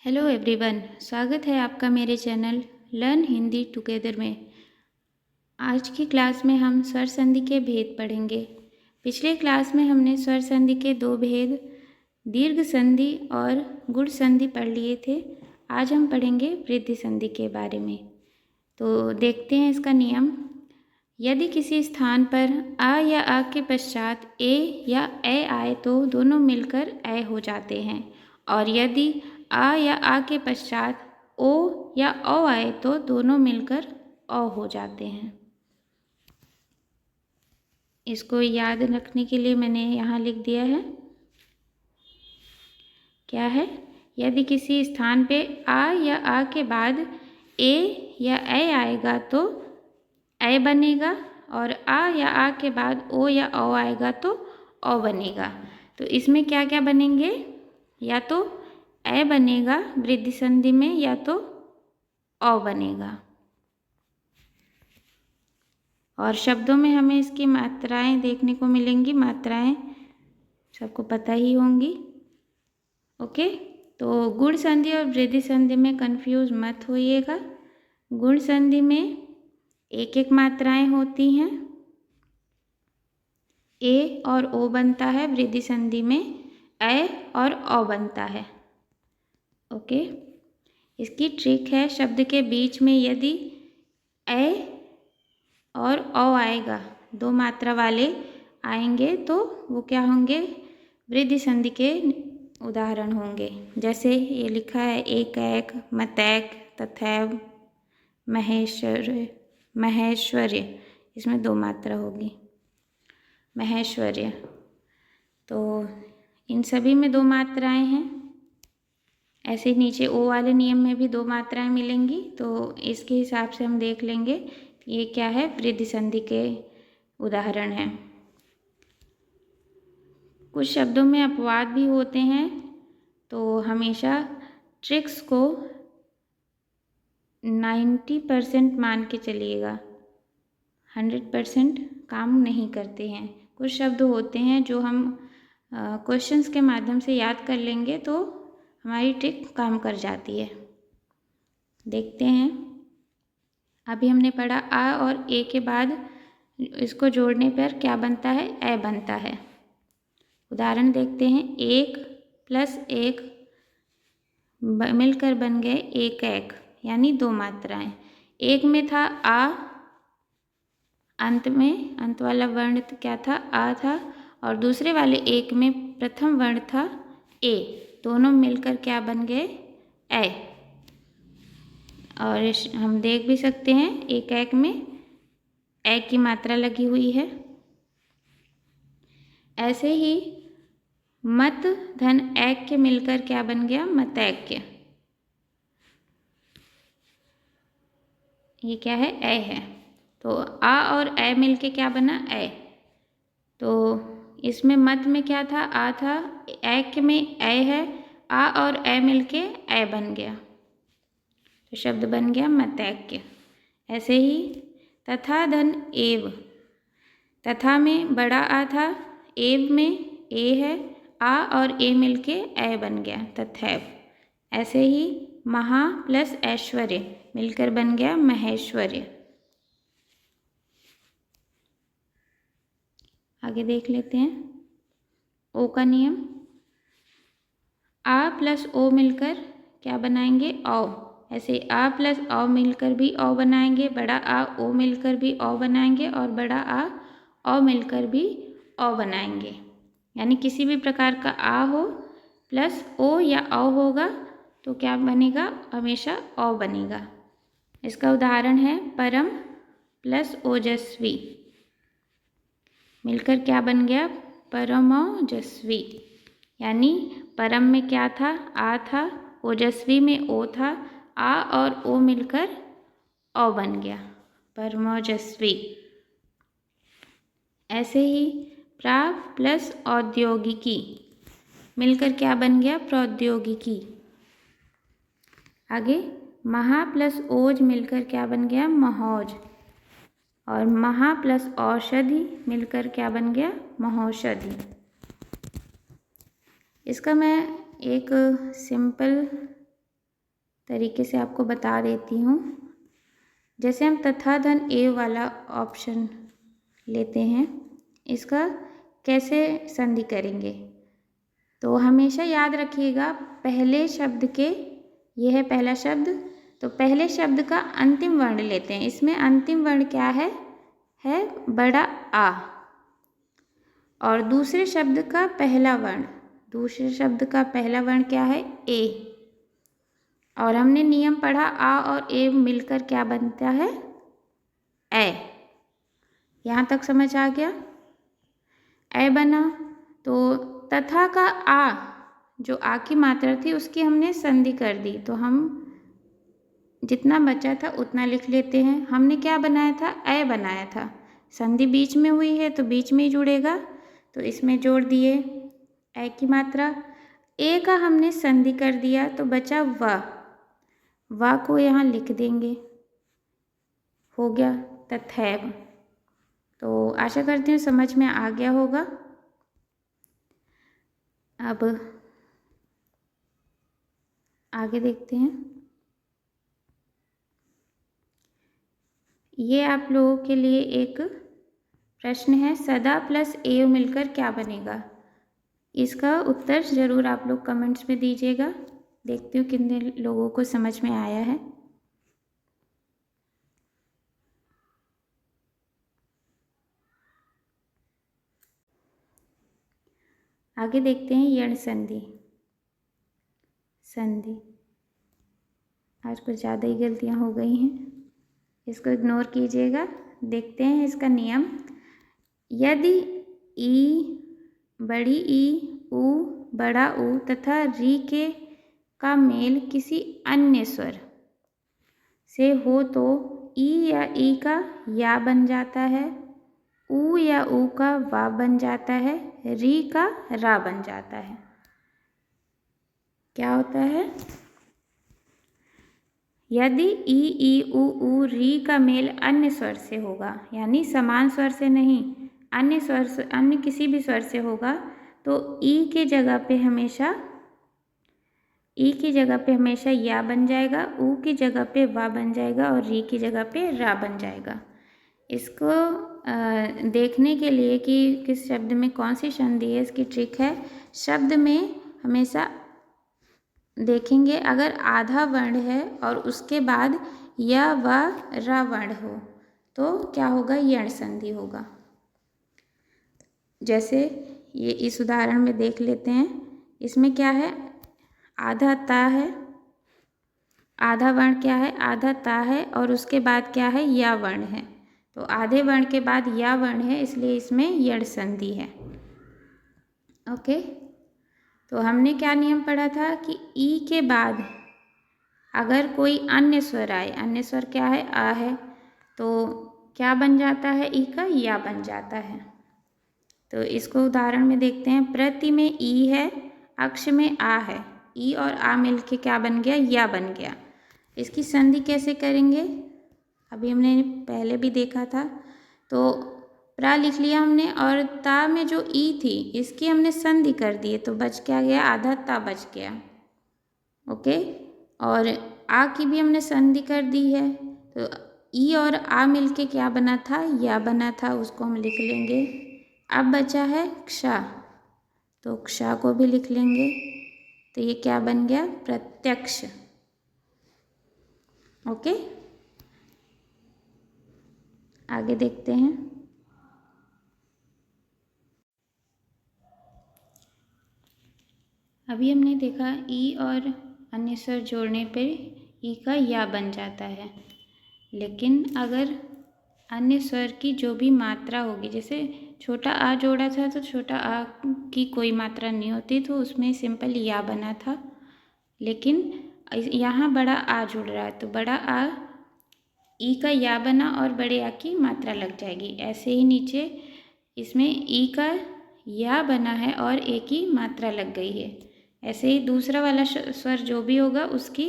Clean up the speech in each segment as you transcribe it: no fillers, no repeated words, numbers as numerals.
Hello everyone, स्वागत है आपका मेरे चैनल लर्न हिंदी टुगेदर में। आज की क्लास में हम स्वर संधि के भेद पढ़ेंगे। पिछले क्लास में हमने स्वर संधि के दो भेद दीर्घ संधि और गुण संधि पढ़ लिए थे। आज हम पढ़ेंगे वृद्धि संधि के बारे में। तो देखते हैं इसका नियम। यदि किसी स्थान पर आ या आ के पश्चात ए या ए आए तो दोनों मिलकर ए हो जाते हैं, और यदि आ या आ के पश्चात ओ या औ आए तो दोनों मिलकर औ हो जाते हैं। इसको याद रखने के लिए मैंने यहाँ लिख दिया है। क्या है? यदि किसी स्थान पे आ या आ के बाद ए या ए आएगा तो ए बनेगा, और आ या आ के बाद ओ या औ आएगा तो औ बनेगा। तो इसमें क्या क्या बनेंगे? या तो ए बनेगा वृद्धि संधि में, या तो औ बनेगा। और शब्दों में हमें इसकी मात्राएं देखने को मिलेंगी। मात्राएं सबको पता ही होंगी। ओके, तो गुण संधि और वृद्धि संधि में कंफ्यूज मत होइएगा। गुण संधि में एक एक मात्राएं होती हैं, ए और ओ बनता है। वृद्धि संधि में ए और औ बनता है। ओके, इसकी ट्रिक है, शब्द के बीच में यदि ए और औ आएगा, दो मात्रा वाले आएंगे, तो वो क्या होंगे? वृद्धि संधि के उदाहरण होंगे। जैसे ये लिखा है एक एक, मतैक, तथैव, महेश्वर्य। महेश्वर्य, इसमें दो मात्रा होगी, महेश्वर्य। तो इन सभी में दो मात्राएं हैं। ऐसे नीचे ओ वाले नियम में भी दो मात्राएं मिलेंगी, तो इसके हिसाब से हम देख लेंगे ये क्या है, वृद्धि संधि के उदाहरण हैं। कुछ शब्दों में अपवाद भी होते हैं, तो हमेशा ट्रिक्स को 90% मान के चलिएगा। 100% काम नहीं करते हैं। कुछ शब्द होते हैं जो हम क्वेश्चंस के माध्यम से याद कर लेंगे तो हमारी ट्रिक काम कर जाती है। देखते हैं। अभी हमने पढ़ा आ और ए के बाद इसको जोड़ने पर क्या बनता है? ए बनता है। उदाहरण देखते हैं। एक प्लस एक मिलकर बन गए एक एक, यानी दो मात्राएं। एक में था आ, अंत में अंत वाला वर्ण क्या था? आ था, और दूसरे वाले एक में प्रथम वर्ण था ए। दोनों मिलकर क्या बन गए? ए। और हम देख भी सकते हैं एक एक में ए की मात्रा लगी हुई है। ऐसे ही मत धन एक के मिलकर क्या बन गया? मतैक्य। ये क्या है? ए है। तो आ और ए मिलके क्या बना? ए। तो इसमें मत में क्या था? आ था। एक में ए है, आ और ए मिलके ए बन गया, तो शब्द बन गया मतैक्य। ऐसे ही तथा धन एव। तथा में बड़ा आ था, एव में ए है, आ और ए मिलके ए बन गया, तथैव। ऐसे ही महा प्लस ऐश्वर्य मिलकर बन गया महेश्वर्य। आगे देख लेते हैं। ओ का नियम। आ प्लस ओ मिलकर क्या बनाएंगे? औ। ऐसे आ प्लस औ मिलकर भी औ बनाएंगे, बड़ा आ ओ मिलकर भी औ बनाएंगे, और बड़ा आ औ मिलकर भी औ बनाएंगे। यानी किसी भी प्रकार का आ हो प्लस ओ या औ होगा तो क्या बनेगा? हमेशा औ बनेगा। इसका उदाहरण है परम प्लस ओजस्वी मिलकर क्या बन गया? परमोजस्वी। यानी परम में क्या था? आ था, ओजस्वी में ओ था, आ और ओ मिलकर औ बन गया, परमोजस्वी। ऐसे ही प्रा प्लस औद्योगिकी मिलकर क्या बन गया? प्रौद्योगिकी। आगे महा प्लस ओज मिलकर क्या बन गया? महोज। और महा प्लस औषधि मिलकर क्या बन गया? महौषधि। इसका मैं एक सिंपल तरीके से आपको बता देती हूँ। जैसे हम तथा धन ए वाला ऑप्शन लेते हैं, इसका कैसे संधि करेंगे, तो हमेशा याद रखिएगा पहले शब्द के, यह है पहला शब्द, तो पहले शब्द का अंतिम वर्ण लेते हैं। इसमें अंतिम वर्ण क्या है बड़ा आ। और दूसरे शब्द का पहला वर्ण, दूसरे शब्द का पहला वर्ण क्या है ए। और हमने नियम पढ़ा आ और ए मिलकर क्या बनता है ए। यहाँ तक समझ आ गया, ए बना। तो तथा का आ, जो आ की मात्रा थी उसकी हमने संधि कर दी, तो हम जितना बचा था उतना लिख लेते हैं। हमने क्या बनाया था ए बनाया था, संधि बीच में हुई है तो बीच में ही जुड़ेगा, तो इसमें जोड़ दिए ए की मात्रा। ए का हमने संधि कर दिया तो बचा वा को यहाँ लिख देंगे, हो गया तथैव। तो आशा करती हूँ समझ में आ गया होगा। अब आगे देखते हैं। ये आप लोगों के लिए एक प्रश्न है, सदा प्लस एव मिलकर क्या बनेगा। इसका उत्तर ज़रूर आप लोग कमेंट्स में दीजिएगा। देखती हूँ कितने लोगों को समझ में आया है। आगे देखते हैं यण संधि। आज कुछ ज़्यादा ही गलतियाँ हो गई हैं, इसको इग्नोर कीजिएगा। देखते हैं इसका नियम। यदि ई बड़ी ई, ऊ बड़ा ऊ तथा री के का मेल किसी अन्य स्वर से हो तो ई या ई का या बन जाता है, ऊ या ऊ का वा बन जाता है, री का रा बन जाता है। क्या होता है, यदि ई ऊ री का मेल अन्य स्वर से होगा, यानी समान स्वर से नहीं, अन्य स्वर से, अन्य किसी भी स्वर से होगा, तो ई की जगह पे हमेशा या बन जाएगा, ऊ की जगह पे वा बन जाएगा और री की जगह पे रा बन जाएगा। इसको देखने के लिए कि किस शब्द में कौन सी संधि है, इसकी ट्रिक है, शब्द में हमेशा देखेंगे अगर आधा वर्ण है और उसके बाद या व रा वर्ण हो तो क्या होगा, यण संधि होगा। जैसे ये इस उदाहरण में देख लेते हैं। इसमें क्या है, आधा ता है, आधा वर्ण क्या है, आधा ता है और उसके बाद क्या है या वर्ण है, तो आधे वर्ण के बाद या वर्ण है, इसलिए इसमें यण संधि है। ओके, तो हमने क्या नियम पढ़ा था कि ई के बाद अगर कोई अन्य स्वर आए, अन्य स्वर क्या है आ है, तो क्या बन जाता है, ई का या बन जाता है। तो इसको उदाहरण में देखते हैं। प्रति में ई है, अक्ष में आ है, ई और आ मिलके क्या बन गया, या बन गया। इसकी संधि कैसे करेंगे, अभी हमने पहले भी देखा था। तो प्रा लिख लिया हमने और ता में जो ई थी इसकी हमने संधि कर दी, तो बच क्या गया, आधा ता बच गया। ओके, और आ की भी हमने संधि कर दी है, तो ई और आ मिलके क्या बना था, या बना था, उसको हम लिख लेंगे। अब बचा हैक्षा, तोक्षा को भी लिख लेंगे, तो ये क्या बन गया, प्रत्यक्ष। ओके, आगे देखते हैं। अभी हमने देखा ई और अन्य स्वर जोड़ने पर ई का या बन जाता है, लेकिन अगर अन्य स्वर की जो भी मात्रा होगी, जैसे छोटा आ जोड़ा था तो छोटा आ की कोई मात्रा नहीं होती, तो उसमें सिंपल या बना था, लेकिन यहाँ बड़ा आ जुड़ रहा है तो बड़ा आ ई का या बना और बड़े आ की मात्रा लग जाएगी। ऐसे ही नीचे इसमें ई का या बना है और ए की मात्रा लग गई है, ऐसे ही दूसरा वाला स्वर जो भी होगा उसकी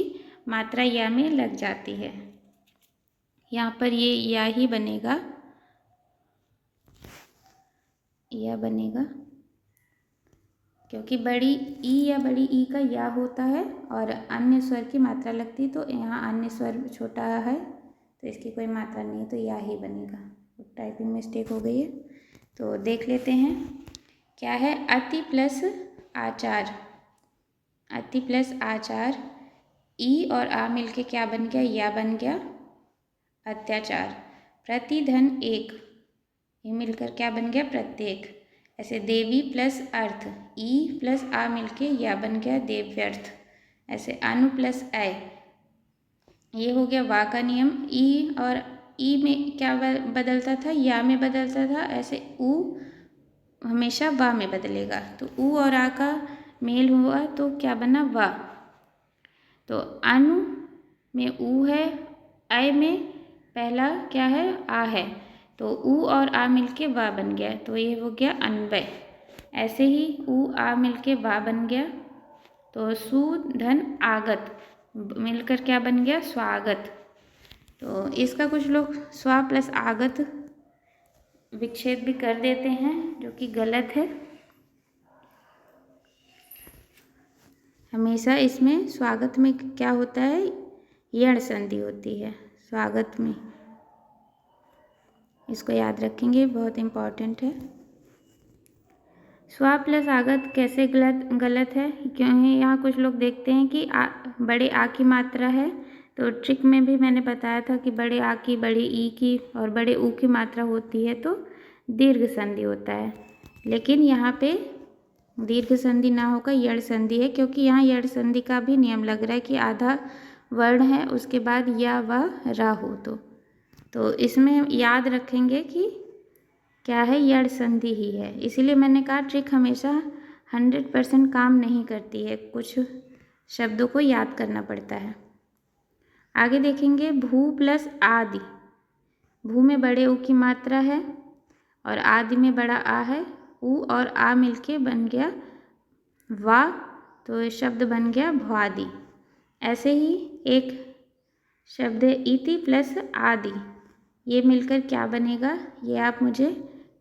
मात्रा या में लग जाती है। यहाँ पर ये या ही बनेगा, या बनेगा, क्योंकि बड़ी ई या बड़ी ई का या होता है और अन्य स्वर की मात्रा लगती, तो यहाँ अन्य स्वर छोटा है तो इसकी कोई मात्रा नहीं है, तो या ही बनेगा। टाइपिंग मिस्टेक हो गई है, तो देख लेते हैं क्या है। अति प्लस आचार, अति प्लस आचार, ई और आ मिलके क्या बन गया, या बन गया अत्याचार। प्रतिधन एक, ये मिलकर क्या बन गया, प्रत्येक। ऐसे देवी प्लस अर्थ, ई प्लस आ मिलके या बन गया देव्यर्थ। ऐसे अनु प्लस ऐ, ये हो गया वा का नियम। ई और ई में क्या बदलता था, या में बदलता था, ऐसे ऊ हमेशा वा में बदलेगा। तो ऊ और आ का मेल हुआ तो क्या बना, वा। तो अनु में ऊ है, ऐ में पहला क्या है, आ है, तो ऊ और आ मिलके वा बन गया, तो ये हो गया अन्वय। ऐसे ही ऊ आ मिलके वा बन गया, तो सु धन आगत मिलकर क्या बन गया, स्वागत। तो इसका कुछ लोग स्वा प्लस आगत विच्छेद भी कर देते हैं, जो कि गलत है। हमेशा इसमें स्वागत में क्या होता है, यण संधि होती है स्वागत में, इसको याद रखेंगे, बहुत इम्पॉर्टेंट है। स्वा प्लस आगत कैसे गलत है, क्योंकि यहाँ कुछ लोग देखते हैं कि बड़े आ की मात्रा है, तो ट्रिक में भी मैंने बताया था कि बड़े आ की, बड़ी ई की और बड़े ऊ की मात्रा होती है तो दीर्घ संधि होता है, लेकिन यहाँ पे दीर्घ संधि ना होकर यड़ संधि है, क्योंकि यहाँ यड़ संधि का भी नियम लग रहा है कि आधा वर्ण है उसके बाद या व रा हो, तो इसमें याद रखेंगे कि क्या है, यड़ संधि ही है। इसीलिए मैंने कहा ट्रिक हमेशा 100% काम नहीं करती है, कुछ शब्दों को याद करना पड़ता है। आगे देखेंगे भू प्लस आदि। भू में बड़े ऊ की मात्रा है और आदि में बड़ा आ है, ऊ और आ मिलके बन गया वा, तो ये शब्द बन गया भ्वादि। ऐसे ही एक शब्द है इति प्लस आदि, ये मिलकर क्या बनेगा, ये आप मुझे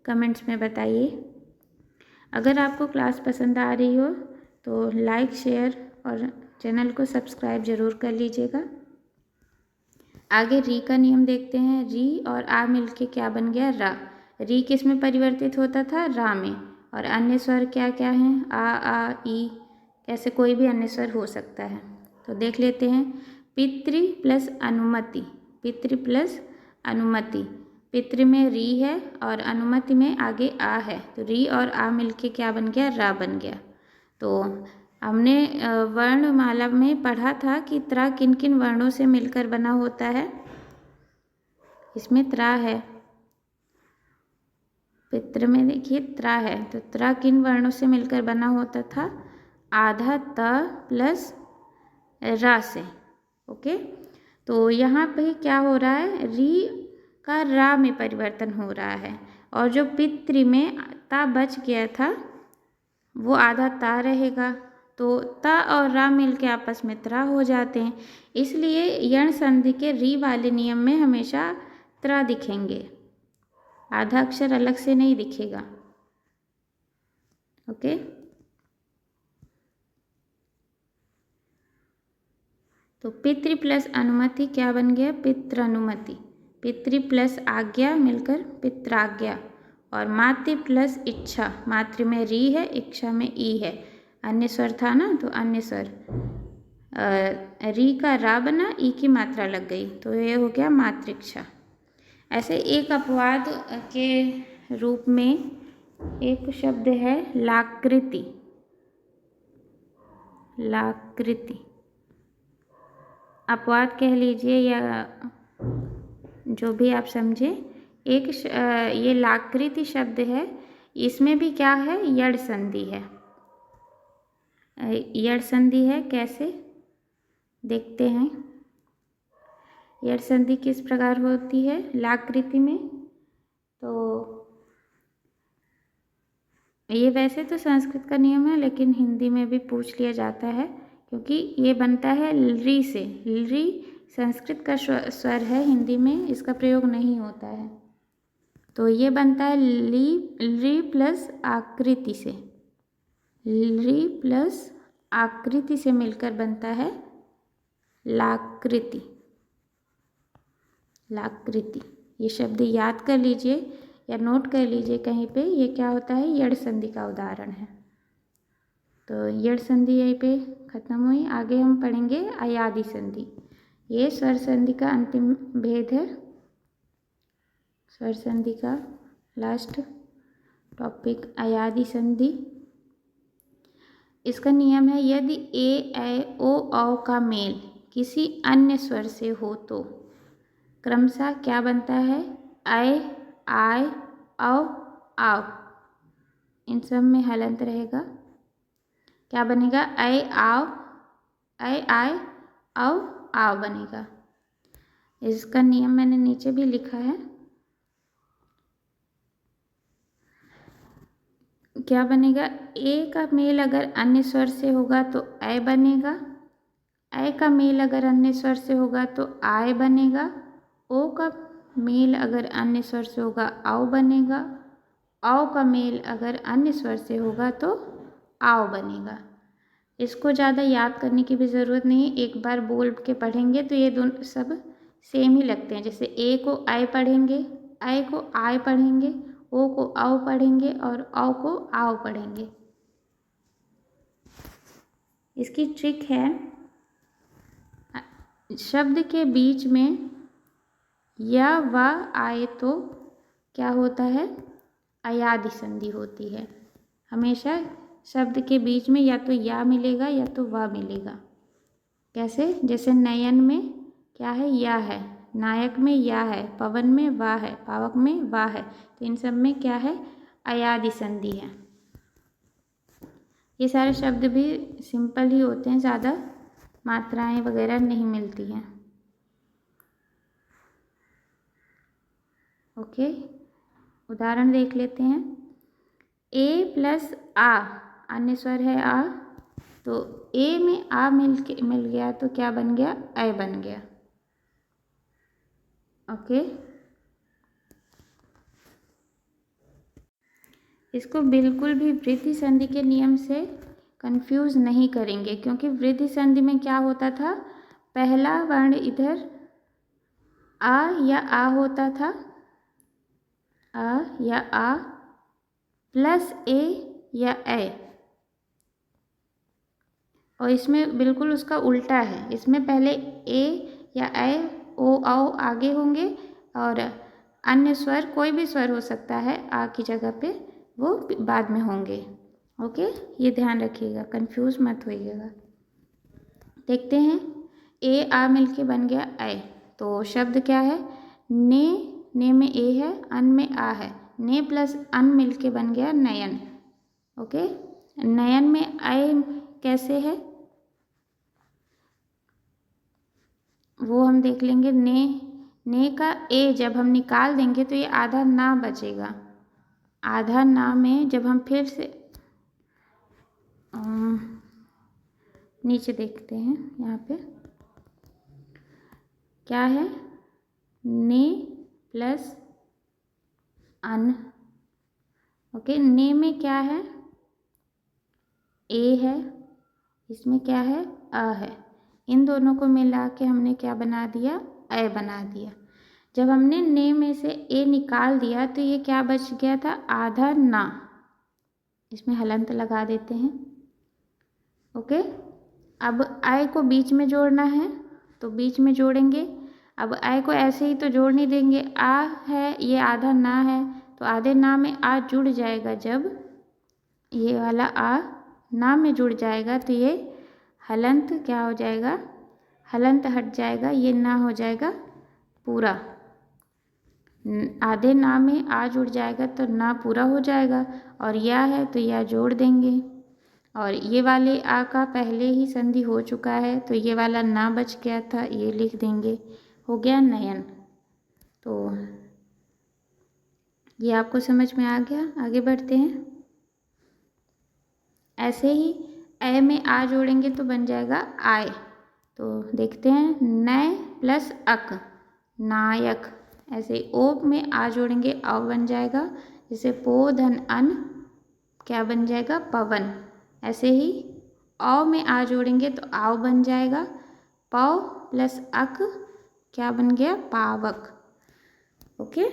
कमेंट्स में बताइए। अगर आपको क्लास पसंद आ रही हो तो लाइक, शेयर और चैनल को सब्सक्राइब ज़रूर कर लीजिएगा। आगे री का नियम देखते हैं। री और आ मिलके क्या बन गया, रा। री किस में परिवर्तित होता था, रा में। और अन्य स्वर क्या क्या हैं, आ ई, ऐसे कोई भी अन्य स्वर हो सकता है। तो देख लेते हैं। पितृ प्लस अनुमति, पितृ प्लस अनुमति, पितृ में री है और अनुमति में आगे आ है, तो री और आ मिलके क्या बन गया, रा बन गया। तो हमने वर्णमाला में पढ़ा था कि त्रा किन किन वर्णों से मिलकर बना होता है। इसमें त्रा है, पितृ में देखिए त्रा है, तो त्रा किन वर्णों से मिलकर बना होता था, आधा त प्लस रा से। ओके, तो यहाँ पे क्या हो रहा है, री का रा में परिवर्तन हो रहा है, और जो पितृ में ता बच गया था वो आधा ता रहेगा, तो ता और रा मिलके आपस में त्रा हो जाते हैं। इसलिए यण संधि के री वाले नियम में हमेशा त्रा दिखेंगे, आधा अक्षर अलग से नहीं दिखेगा। ओके, तो पितृ प्लस अनुमति क्या बन गया, पितृनुमति। पितृ प्लस आज्ञा मिलकर पित्राज्ञा। और मातृ प्लस इच्छा, मातृ में री है, इच्छा में ई है, अन्य स्वर था ना, तो अन्य स्वर। री का रा बना, ई की मात्रा लग गई, तो ये हो गया मातृक्षा। ऐसे एक अपवाद के रूप में एक शब्द है लाकृति, लाकृति अपवाद कह लीजिए या जो भी आप समझे। एक ये लाकृति शब्द है, इसमें भी क्या है, यड़ संधि है। यड़ संधि है, कैसे देखते हैं। यड़ संधि किस प्रकार होती है लाकृति में, तो ये वैसे तो संस्कृत का नियम है, लेकिन हिंदी में भी पूछ लिया जाता है, क्योंकि ये बनता है री से। री संस्कृत का स्वर है, हिंदी में इसका प्रयोग नहीं होता है, तो ये बनता है ली री प्लस आकृति से। ली प्लस आकृति से मिलकर बनता है लाकृति। लाकृति, ये शब्द याद कर लीजिए या नोट कर लीजिए कहीं पे। ये क्या होता है? यड़ संधि का उदाहरण है। तो यड़ संधि यहीं पे खत्म हुई। आगे हम पढ़ेंगे अयादि संधि। ये स्वर संधि का अंतिम भेद है, स्वर संधि का लास्ट टॉपिक अयादि संधि। इसका नियम है, यदि ए, ऐ, ओ, औ का मेल किसी अन्य स्वर से हो तो क्रमशः क्या बनता है? ऐ, आय, औ, आव। इन सब में हलंत रहेगा। क्या बनेगा? ऐ, आव, ऐ, आय, औ, आव बनेगा। इसका नियम मैंने नीचे भी लिखा है। क्या बनेगा? ए का मेल अगर अन्य स्वर से होगा तो ऐ बनेगा। ऐ का मेल अगर अन्य स्वर से होगा तो आय बनेगा। ओ का मेल अगर अन्य स्वर से होगा औ बनेगा। औ का मेल अगर अन्य स्वर से होगा तो आव बनेगा। इसको ज़्यादा याद करने की भी ज़रूरत नहीं है, एक बार बोल के पढ़ेंगे तो ये दोनों सब सेम ही लगते हैं। जैसे ए को आय पढ़ेंगे, ऐ को आय पढ़ेंगे, ओ को औ पढ़ेंगे और औ को आव पढ़ेंगे। इसकी ट्रिक है, शब्द के बीच में या व आए तो क्या होता है? अयादि संधि होती है। हमेशा शब्द के बीच में या तो या मिलेगा या तो व मिलेगा। कैसे? जैसे नयन में क्या है? या है, नायक में या है, पवन में वा है, पावक में वा है। तो इन सब में क्या है? अयादि संधि है। ये सारे शब्द भी सिंपल ही होते हैं, ज़्यादा मात्राएं वगैरह नहीं मिलती हैं। ओके, उदाहरण देख लेते हैं। ए प्लस आ, अन्य स्वर है आ, तो ए में आ मिल गया तो क्या बन गया? ऐ बन गया। ओके, इसको बिल्कुल भी वृद्धि संधि के नियम से कंफ्यूज नहीं करेंगे, क्योंकि वृद्धि संधि में क्या होता था? पहला वर्ण इधर आ या आ होता था, आ या आ प्लस ए या ए, और इसमें बिल्कुल उसका उल्टा है। इसमें पहले ए या ए, ओ, औ आगे होंगे और अन्य स्वर, कोई भी स्वर हो सकता है आ की जगह पे, वो बाद में होंगे। ओके, ये ध्यान रखिएगा, कंफ्यूज मत होइएगा। देखते हैं, ए आ मिलके बन गया ऐ, तो शब्द क्या है? ने में ए है, अन में आ है, ने प्लस अन मिलके बन गया नयन। ओके, नयन में ऐ कैसे है वो हम देख लेंगे। ने का ए जब हम निकाल देंगे तो ये आधा ना बचेगा। आधा ना में जब हम फिर से नीचे देखते हैं, यहाँ पे क्या है? ने प्लस अन। ओके, ने में क्या है? ए है, इसमें क्या है? अ है। इन दोनों को मिला के हमने क्या बना दिया? ऐ बना दिया। जब हमने ने में से ए निकाल दिया तो ये क्या बच गया था? आधा ना। इसमें हलंत लगा देते हैं। ओके, अब ऐ को बीच में जोड़ना है तो बीच में जोड़ेंगे। अब ऐ को ऐसे ही तो जोड़ नहीं देंगे, आ है, ये आधा ना है, तो आधे ना में आ जुड़ जाएगा। जब ये वाला आ ना में जुड़ जाएगा तो ये हलंत क्या हो जाएगा? हलंत हट जाएगा, ये ना हो जाएगा पूरा। आधे ना में आ जुड़ जाएगा तो ना पूरा हो जाएगा, और या है तो या जोड़ देंगे, और ये वाले आ का पहले ही संधि हो चुका है तो ये वाला ना बच गया था, ये लिख देंगे, हो गया नयन। तो ये आपको समझ में आ गया। आगे बढ़ते हैं। ऐसे ही ऐ में आ जोड़ेंगे तो बन जाएगा आय। तो देखते हैं, नय प्लस अक, नायक। ऐसे ओ में आ जोड़ेंगे, अव बन जाएगा। जैसे पो धन अन क्या बन जाएगा? पवन। ऐसे ही औ में आ जोड़ेंगे तो आओ बन जाएगा। पौ प्लस अक क्या बन गया? पावक। ओके,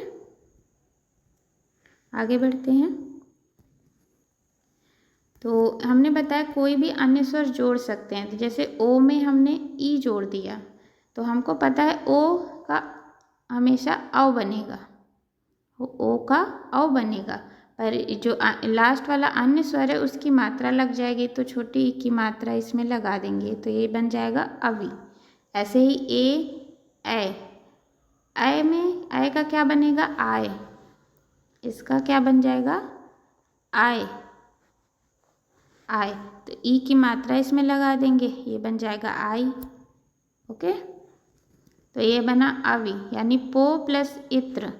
आगे बढ़ते हैं। तो हमने बताया कोई भी अन्य स्वर जोड़ सकते हैं। तो जैसे ओ में हमने ई जोड़ दिया तो हमको पता है ओ का हमेशा औ बनेगा, ओ का औ बनेगा, पर जो लास्ट वाला अन्य स्वर है उसकी मात्रा लग जाएगी तो छोटी ई की मात्रा इसमें लगा देंगे तो ये बन जाएगा अवि। ऐसे ही ए में ए का क्या बनेगा? आय। इसका क्या बन जाएगा? आय। आय, तो ई की मात्रा इसमें लगा देंगे, ये बन जाएगा आई। ओके, तो ये बना अवि, यानी पो प्लस इत्र,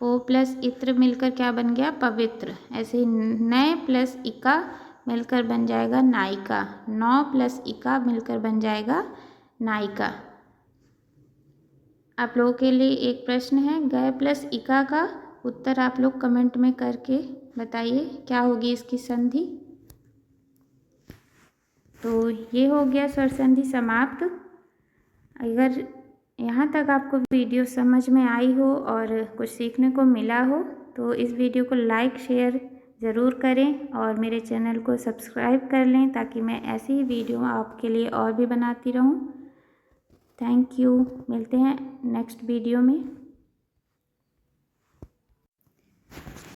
पो प्लस इत्र मिलकर क्या बन गया? पवित्र। ऐसे ही नय प्लस इका मिलकर बन जाएगा नायिका, नौ प्लस इका मिलकर बन जाएगा नायिका। आप लोगों के लिए एक प्रश्न है, गय प्लस इका का उत्तर आप लोग कमेंट में करके बताइए क्या होगी इसकी संधि। तो ये हो गया स्वर संधि समाप्त। अगर यहाँ तक आपको वीडियो समझ में आई हो और कुछ सीखने को मिला हो तो इस वीडियो को लाइक शेयर ज़रूर करें और मेरे चैनल को सब्सक्राइब कर लें ताकि मैं ऐसी ही वीडियो आपके लिए और भी बनाती रहूं। थैंक यू, मिलते हैं नेक्स्ट वीडियो में।